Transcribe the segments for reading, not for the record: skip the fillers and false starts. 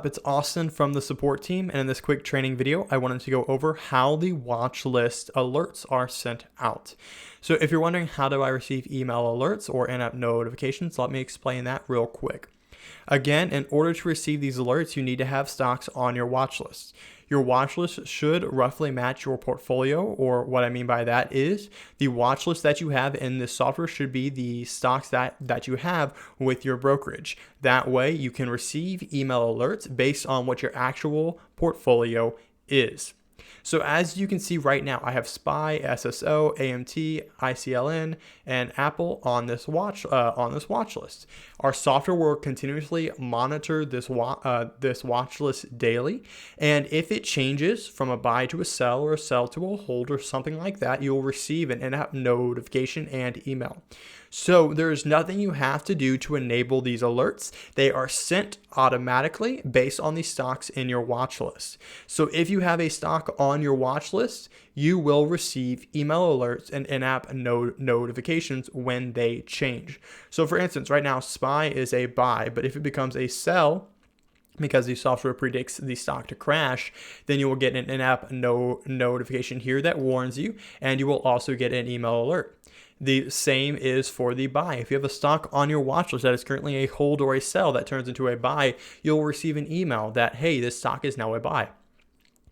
up? It's Austin from the support team, and in this quick training video, I wanted to go over how the watch list alerts are sent out. So if you're wondering how do I receive email alerts or in-app notifications, let me explain that real quick. Again, in order to receive these alerts, you need to have stocks on your watch list. Your watch list should roughly match your portfolio, or what I mean by that is the watch list that you have in this software should be the stocks that you have with your brokerage. That way you can receive email alerts based on what your actual portfolio is. So as you can see right now, I have SPY, SSO, AMT, ICLN, and Apple on this watch list. Our software will continuously monitor this watch list daily, and if it changes from a buy to a sell or a sell to a hold or something like that, you'll receive an in-app notification and email. So there's nothing you have to do to enable these alerts. They are sent automatically based on the stocks in your watch list. So if you have a stock on your watch list, you will receive email alerts and in-app notifications when they change. So for instance, right now SPY is a buy, but if it becomes a sell, because the software predicts the stock to crash, then you will get an in-app notification here that warns you, and you will also get an email alert. The same is for the buy. If you have a stock on your watch list that is currently a hold or a sell that turns into a buy, you'll receive an email that, hey, this stock is now a buy.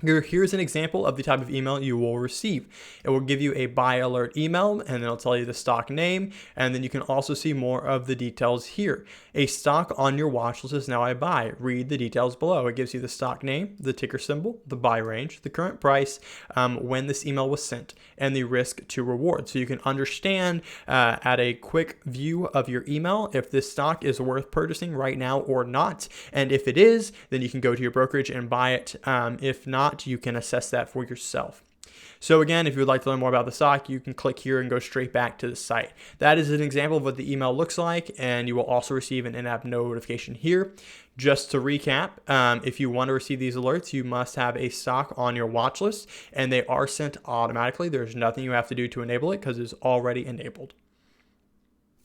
Here's an example of the type of email you will receive. It will give you a buy alert email, and then it'll tell you the stock name, and then you can also see more of the details here. A stock on your watch list is now a buy. Read the details below. It gives you the stock name, the ticker symbol, the buy range, the current price, when this email was sent, and the risk to reward. So you can understand at a quick view of your email if this stock is worth purchasing right now or not. And if it is, then you can go to your brokerage and buy it. If not, you can assess that for yourself. So again, if you would like to learn more about the stock, you can click here and go straight back to the site. That is an example of what the email looks like, and you will also receive an in-app notification here. Just to recap, if you want to receive these alerts, you must have a stock on your watch list, and they are sent automatically. There's nothing you have to do to enable it because it's already enabled.